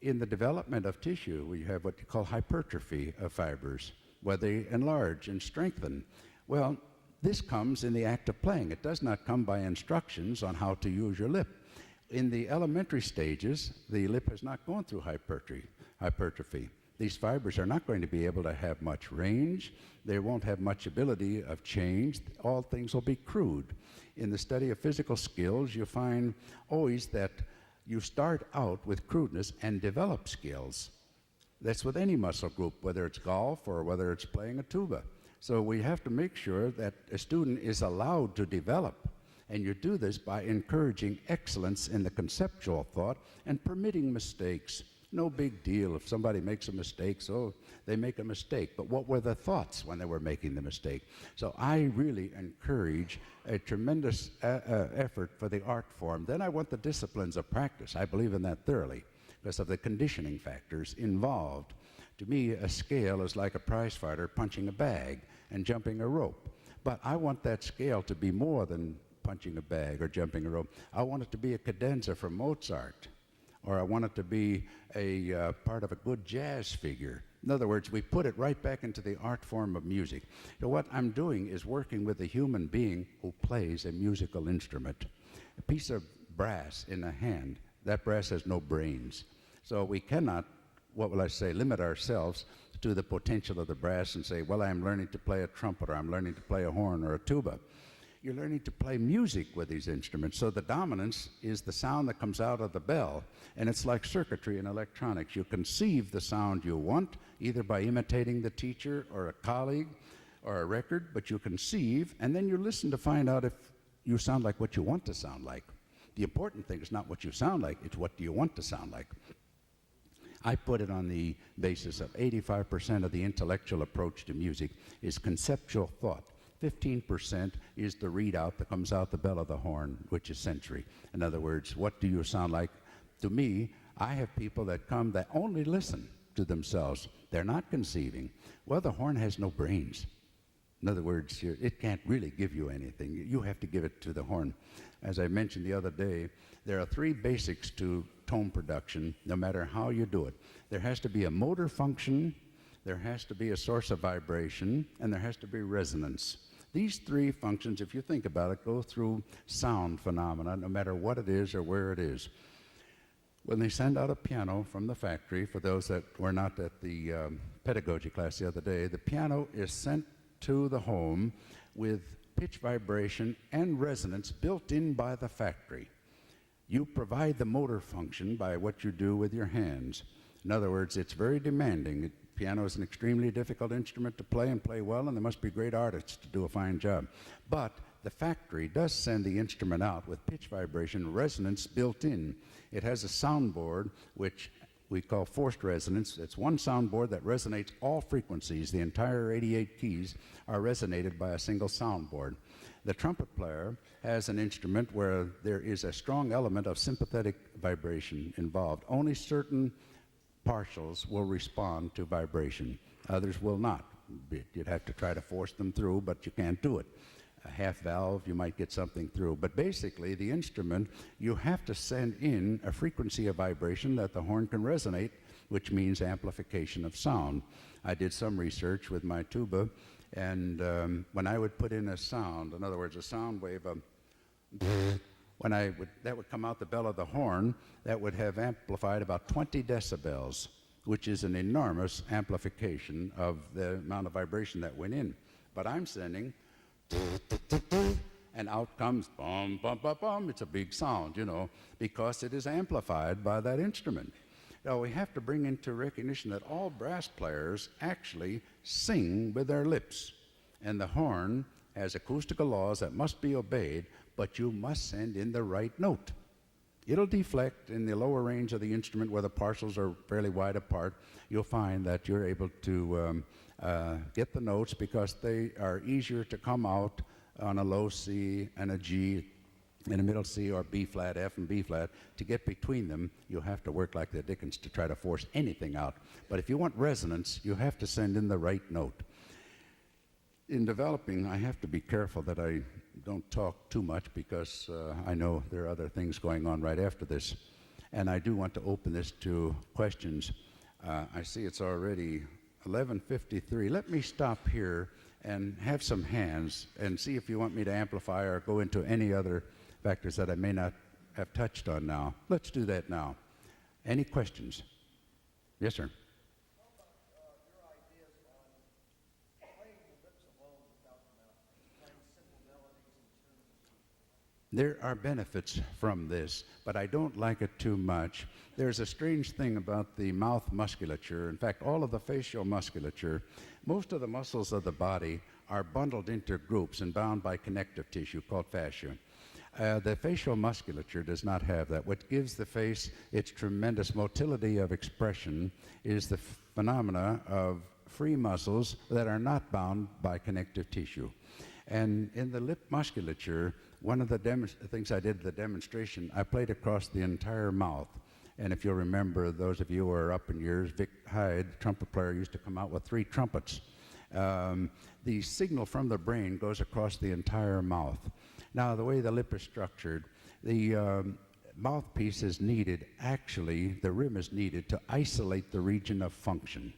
Speaker 6: in the development of tissue, we have what you call hypertrophy of fibers, where they enlarge and strengthen. Well, this comes in the act of playing. It does not come by instructions on how to use your lip. In the elementary stages, the lip has not gone through hypertrophy. These fibers are not going to be able to have much range. They won't have much ability of change. All things will be crude. In the study of physical skills, you find always that you start out with crudeness and develop skills. That's with any muscle group, whether it's golf or whether it's playing a tuba. So we have to make sure that a student is allowed to develop. And you do this by encouraging excellence in the conceptual thought and permitting mistakes. No big deal if somebody makes a mistake, so they make a mistake. But what were the thoughts when they were making the mistake? So I really encourage a tremendous effort for the art form. Then I want the disciplines of practice. I believe in that thoroughly because of the conditioning factors involved. To me, a scale is like a prize fighter punching a bag and jumping a rope. But I want that scale to be more than punching a bag or jumping a rope. I want it to be a cadenza from Mozart, or I want it to be a part of a good jazz figure. In other words, we put it right back into the art form of music. So what I'm doing is working with a human being who plays a musical instrument. A piece of brass in a hand, that brass has no brains. So we cannot, what will I say, limit ourselves to the potential of the brass and say, well, I'm learning to play a trumpet, or I'm learning to play a horn or a tuba. You're learning to play music with these instruments. So the dominance is the sound that comes out of the bell. And it's like circuitry in electronics. You conceive the sound you want, either by imitating the teacher or a colleague or a record, but you conceive, and then you listen to find out if you sound like what you want to sound like. The important thing is not what you sound like, it's what do you want to sound like. I put it on the basis of 85% of the intellectual approach to music is conceptual thought. 15% is the readout that comes out the bell of the horn, which is sensory. In other words, what do you sound like? To me, I have people that come that only listen to themselves. They're not conceiving. Well, the horn has no brains. In other words, it can't really give you anything. You have to give it to the horn. As I mentioned the other day, there are three basics to tone production, no matter how you do it. There has to be a motor function, there has to be a source of vibration, and there has to be resonance. These three functions, if you think about it, go through sound phenomena, no matter what it is or where it is. When they send out a piano from the factory, for those that were not at the pedagogy class the other day, the piano is sent to the home with pitch vibration and resonance built in by the factory. You provide the motor function by what you do with your hands. In other words, it's very demanding. Piano is an extremely difficult instrument to play and play well, and there must be great artists to do a fine job. But the factory does send the instrument out with pitch vibration, resonance built in. It has a soundboard, which we call forced resonance. It's one soundboard that resonates all frequencies. The entire 88 keys are resonated by a single soundboard. The trumpet player has an instrument where there is a strong element of sympathetic vibration involved. Only certain partials will respond to vibration. Others will not. You'd have to try to force them through, but you can't do it. A half valve, you might get something through. But basically, the instrument, you have to send in a frequency of vibration that the horn can resonate, which means amplification of sound. I did some research with my tuba, and when I would put in a sound, in other words, a sound wave of that would come out the bell of the horn, that would have amplified about 20 decibels. which is an enormous amplification of the amount of vibration that went in. But I'm sending, and out comes bum, bum, bum, bum. It's a big sound, you know, because it is amplified by that instrument. Now, we have to bring into recognition that all brass players actually sing with their lips, and the horn has acoustical laws that must be obeyed, but you must send in the right note. It'll deflect in the lower range of the instrument where the partials are fairly wide apart. You'll find that you're able to get the notes because they are easier to come out on a low C and a G in a middle C or B flat, F and B flat. To get between them, you'll have to work like the Dickens to try to force anything out. But if you want resonance, you have to send in the right note. In developing, I have to be careful that I don't talk too much because I know there are other things going on right after this. And I do want to open this to questions. I see it's already 11:53. Let me stop here and have some hands and see if you want me to amplify or go into any other factors that I may not have touched on now. Let's do that now. Any questions? Yes, sir. There are benefits from this, but I don't like it too much. There's a strange thing about the mouth musculature. In fact, all of the facial musculature, most of the muscles of the body are bundled into groups and bound by connective tissue called fascia. The facial musculature does not have that. What gives the face its tremendous motility of expression is the phenomena of free muscles that are not bound by connective tissue. And in the lip musculature, one of the things I did, the demonstration, I played across the entire mouth. And if you'll remember, those of you who are up in years, Vic Hyde, the trumpet player, used to come out with 3 trumpets. The signal from the brain goes across the entire mouth. Now, the way the lip is structured, the mouthpiece is needed, actually, the rim is needed to isolate the region of function.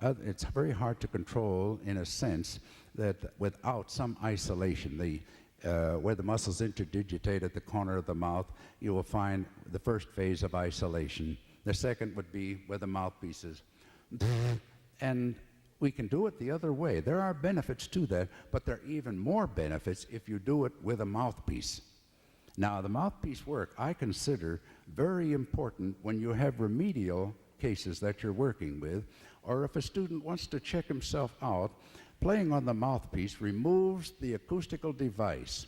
Speaker 6: It's very hard to control, in a sense, that without some isolation. Where the muscles interdigitate at the corner of the mouth, you will find the first phase of isolation. The second would be where the mouthpiece is. And we can do it the other way. There are benefits to that, but there are even more benefits if you do it with a mouthpiece. Now, the mouthpiece work I consider very important when you have remedial cases that you're working with, or if a student wants to check himself out. Playing on the mouthpiece removes the acoustical device.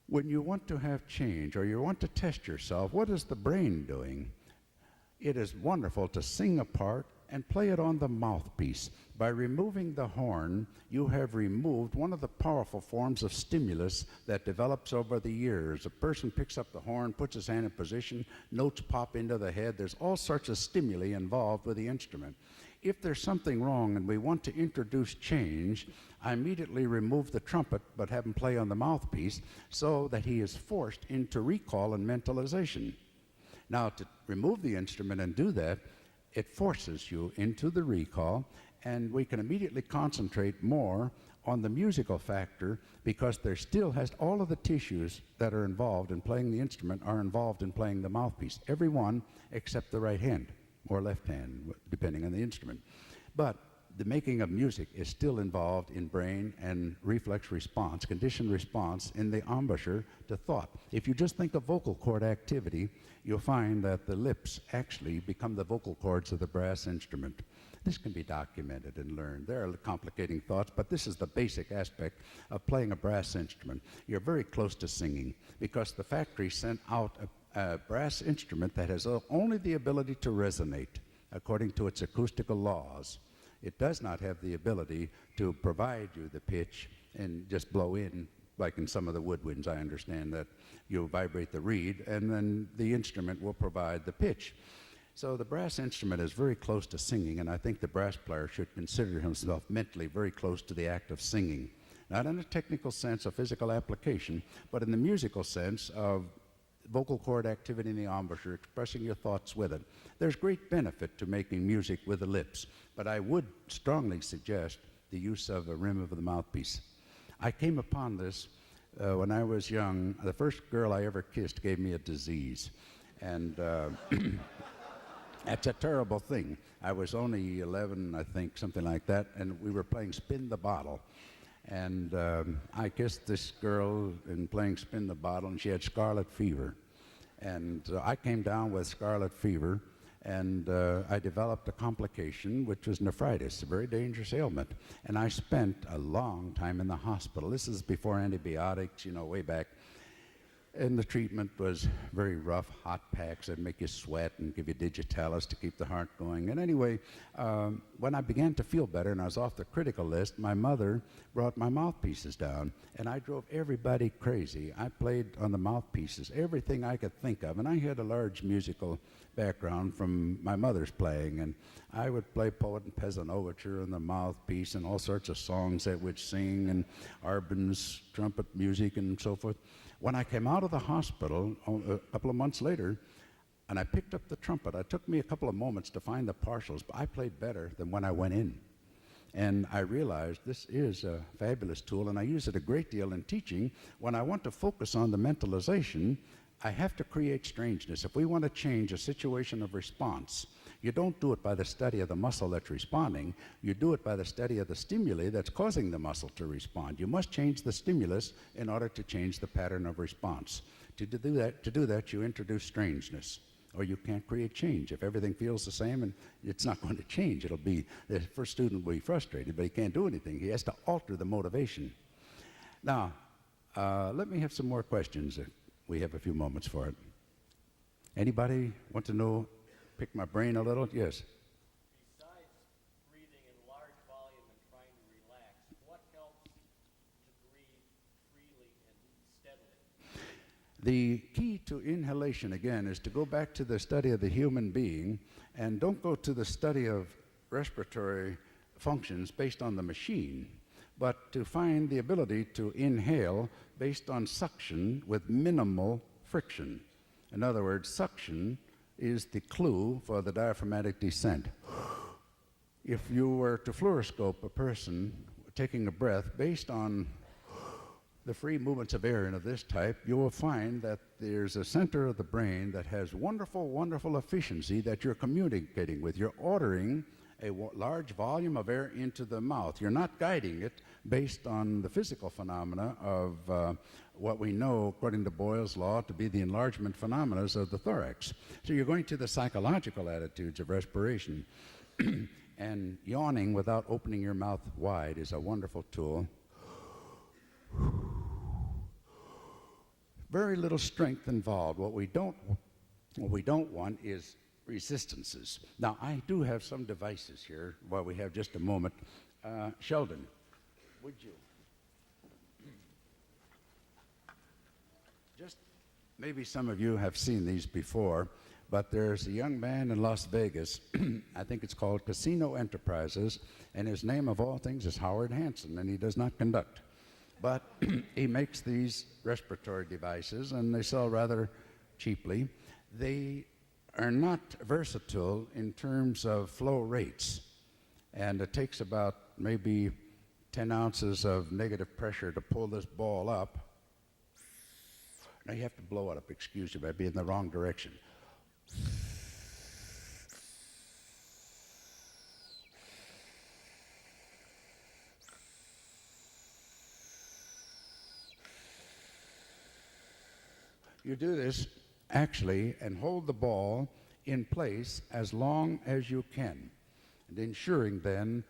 Speaker 6: When you want to have change or you want to test yourself, what is the brain doing? It is wonderful to sing a part and play it on the mouthpiece. By removing the horn, you have removed one of the powerful forms of stimulus that develops over the years. A person picks up the horn, puts his hand in position, notes pop into the head. There's all sorts of stimuli involved with the instrument. If there's something wrong and we want to introduce change, I immediately remove the trumpet but have him play on the mouthpiece so that he is forced into recall and mentalization. Now, to remove the instrument and do that, it forces you into the recall, and we can immediately concentrate more on the musical factor because there still has all of the tissues that are involved in playing the instrument are involved in playing the mouthpiece. Every one except the right hand or left hand, depending on the instrument. But the making of music is still involved in brain and reflex response, conditioned response in the embouchure to thought. If you just think of vocal cord activity, you'll find that the lips actually become the vocal cords of the brass instrument. This can be documented and learned. There are complicating thoughts, but this is the basic aspect of playing a brass instrument. You're very close to singing because the factory sent out a brass instrument that has only the ability to resonate according to its acoustical laws. It does not have the ability to provide you the pitch and just blow in, like in some of the woodwinds. I understand that you vibrate the reed and then the instrument will provide the pitch. So the brass instrument is very close to singing, and I think the brass player should consider himself mentally very close to the act of singing. Not in a technical sense of physical application, but in the musical sense of vocal cord activity in the embouchure, expressing your thoughts with it. There's great benefit to making music with the lips, but I would strongly suggest the use of a rim of the mouthpiece. I came upon this when I was young. The first girl I ever kissed gave me a disease, and That's a terrible thing. I was only 11, I think, something like that, and we were playing Spin the Bottle. And I kissed this girl in playing Spin the Bottle, and she had scarlet fever. And I came down with scarlet fever, and I developed a complication, which was nephritis, a very dangerous ailment. And I spent a long time in the hospital. This is before antibiotics, you know, way back. And the treatment was very rough, hot packs that make you sweat and give you digitalis to keep the heart going. And anyway, when I began to feel better and I was off the critical list, my mother brought my mouthpieces down, and I drove everybody crazy. I played on the mouthpieces, everything I could think of, and I had a large musical background from my mother's playing, and I would play Poet and Peasant Overture on the mouthpiece and all sorts of songs that we'd sing, and Arbin's trumpet music and so forth. When I came out of the hospital a couple of months later, and I picked up the trumpet, it took me a couple of moments to find the partials, but I played better than when I went in. And I realized this is a fabulous tool, and I use it a great deal in teaching. When I want to focus on the mentalization, I have to create strangeness. If we want to change a situation of response, you don't do it by the study of the muscle that's responding. You do it by the study of the stimuli that's causing the muscle to respond. You must change the stimulus in order to change the pattern of response. To do that, you introduce strangeness, or you can't create change. If everything feels the same, and it's not going to change. The first student will be frustrated, but he can't do anything. He has to alter the motivation. Now, let me have some more questions. We have a few moments for it. Anybody want to know, pick my brain a little? Yes.
Speaker 7: Besides breathing in large volume and trying to relax, what helps to breathe freely and steadily?
Speaker 6: The key to inhalation, again, is to go back to the study of the human being, and don't go to the study of respiratory functions based on the machine, but to find the ability to inhale based on suction with minimal friction. In other words, suction is the clue for the diaphragmatic descent. If you were to fluoroscope a person taking a breath based on the free movements of air and of this type, you will find that there's a center of the brain that has wonderful, wonderful efficiency that you're communicating with. You're ordering a large volume of air into the mouth. You're not guiding it based on the physical phenomena of what we know, according to Boyle's law, to be the enlargement phenomena of the thorax. So you're going to the psychological attitudes of respiration. And yawning without opening your mouth wide is a wonderful tool. Very little strength involved. What we don't want is resistances. Now, I do have some devices here while we have just a moment. Sheldon, would you? Just maybe some of you have seen these before, but there's a young man in Las Vegas, I think it's called Casino Enterprises, and his name of all things is Howard Hanson, and he does not conduct. But he makes these respiratory devices, and they sell rather cheaply. They are not versatile in terms of flow rates, and it takes about maybe 10 ounces of negative pressure to pull this ball up. Now you have to blow it up, excuse me, I'd be in the wrong direction. You do this actually and hold the ball in place as long as you can, and ensuring then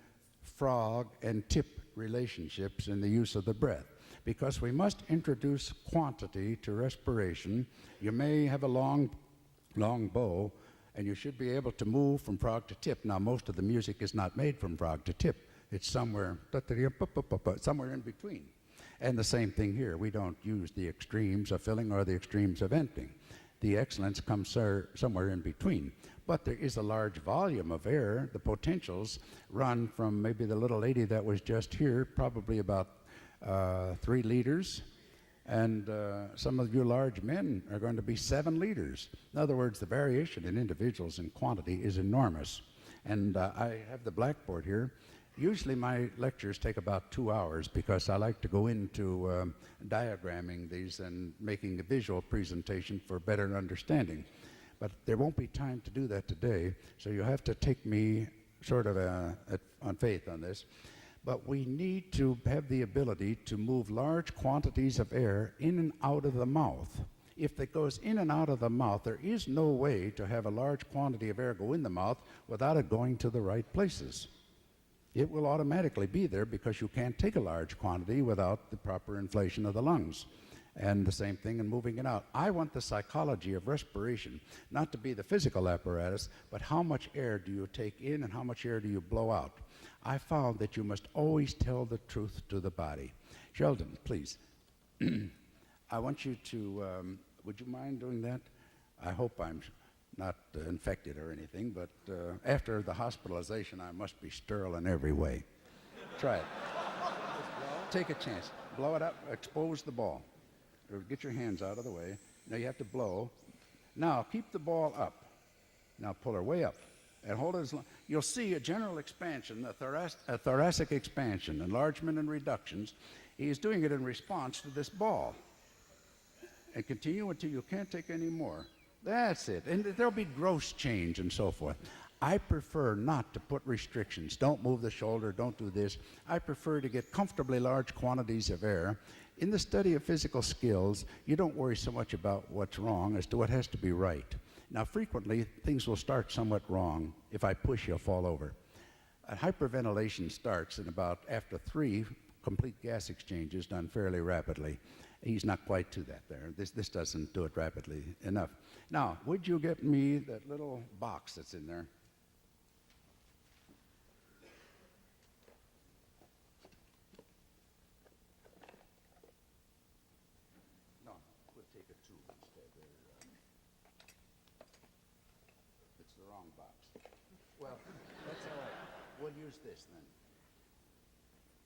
Speaker 6: frog and tip relationships in the use of the breath. Because we must introduce quantity to respiration. You may have a long bow, and you should be able to move from frog to tip. Now, most of the music is not made from frog to tip. It's somewhere in between. And the same thing here. We don't use the extremes of filling or the extremes of emptying. The excellence comes somewhere in between. But there is a large volume of air. The potentials run from maybe the little lady that was just here, probably about 3 liters. And some of you large men are going to be 7 liters. In other words, the variation in individuals in quantity is enormous. And I have the blackboard here. Usually my lectures take about 2 hours because I like to go into diagramming these and making a visual presentation for better understanding. But there won't be time to do that today, so you have to take me sort of on faith on this. But we need to have the ability to move large quantities of air in and out of the mouth. If it goes in and out of the mouth, there is no way to have a large quantity of air go in the mouth without it going to the right places. It will automatically be there because you can't take a large quantity without the proper inflation of the lungs. And the same thing in moving it out. I want the psychology of respiration not to be the physical apparatus, but how much air do you take in and how much air do you blow out. I found that you must always tell the truth to the body. Sheldon, please. I want you to, would you mind doing that? I hope I'm not infected or anything, but after the hospitalization, I must be sterile in every way. Try it. Take a chance. Blow it up, expose the ball. Or get your hands out of the way. Now you have to blow. Now keep the ball up. Now pull her way up and hold it as long. You'll see a general expansion, a thoracic expansion, enlargement and reductions. He's doing it in response to this ball. And continue until you can't take any more. That's it. And there'll be gross change and so forth. I prefer not to put restrictions. Don't move the shoulder, don't do this. I prefer to get comfortably large quantities of air. In the study of physical skills, you don't worry so much about what's wrong as to what has to be right. Now, frequently, things will start somewhat wrong. If I push, you'll fall over. Hyperventilation starts in about after 3 complete gas exchanges done fairly rapidly. He's not quite to that there. This doesn't do it rapidly enough. Now, would you get me that little box that's in there? No, we'll take a tube instead. It's the wrong box. Well, that's all right. We'll use this then.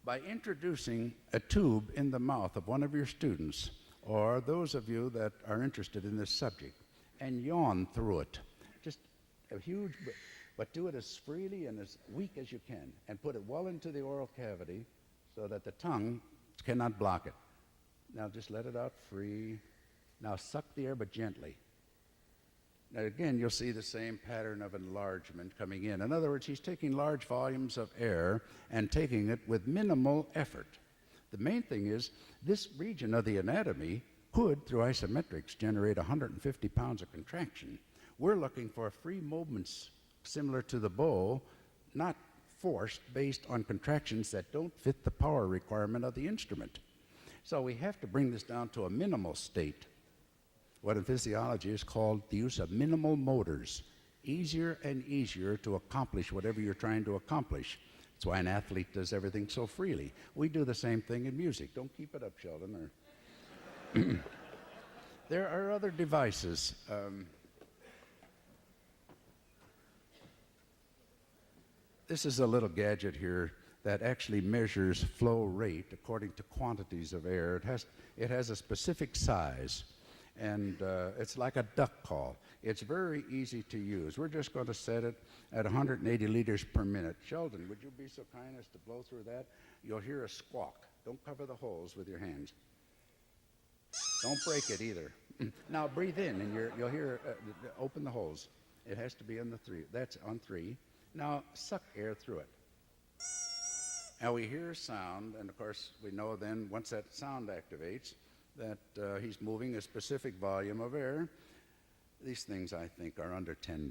Speaker 6: By introducing a tube in the mouth of one of your students, or those of you that are interested in this subject, and yawn through it, just a huge, but do it as freely and as weak as you can, and put it well into the oral cavity so that the tongue cannot block it. Now just let it out free. Now suck the air, but gently. Now again, you'll see the same pattern of enlargement coming in. In other words, he's taking large volumes of air and taking it with minimal effort. The main thing is this region of the anatomy could, through isometrics, generate 150 pounds of contraction. We're looking for free movements similar to the bow, not forced based on contractions that don't fit the power requirement of the instrument. So we have to bring this down to a minimal state, what in physiology is called the use of minimal motors. Easier and easier to accomplish whatever you're trying to accomplish. That's why an athlete does everything so freely. We do the same thing in music. Don't keep it up, Sheldon. There are other devices. This is a little gadget here that actually measures flow rate according to quantities of air. It has a specific size. And it's like a duck call. It's very easy to use. We're just going to set it at 180 liters per minute. Sheldon, would you be so kind as to blow through that? You'll hear a squawk. Don't cover the holes with your hands. Don't break it either. Now breathe in, and you'll hear, open the holes. It has to be on the 3. That's on 3. Now suck air through it. Now we hear sound, and of course we know then once that sound activates, that he's moving a specific volume of air. These things, I think, are under $10.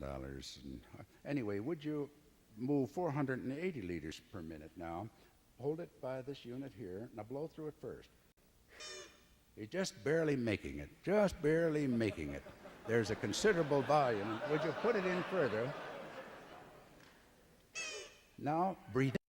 Speaker 6: Anyway, would you move 480 liters per minute now? Hold it by this unit here. Now blow through it first. You're just barely making it. Just barely making it. There's a considerable volume. Would you put it in further? Now breathe in.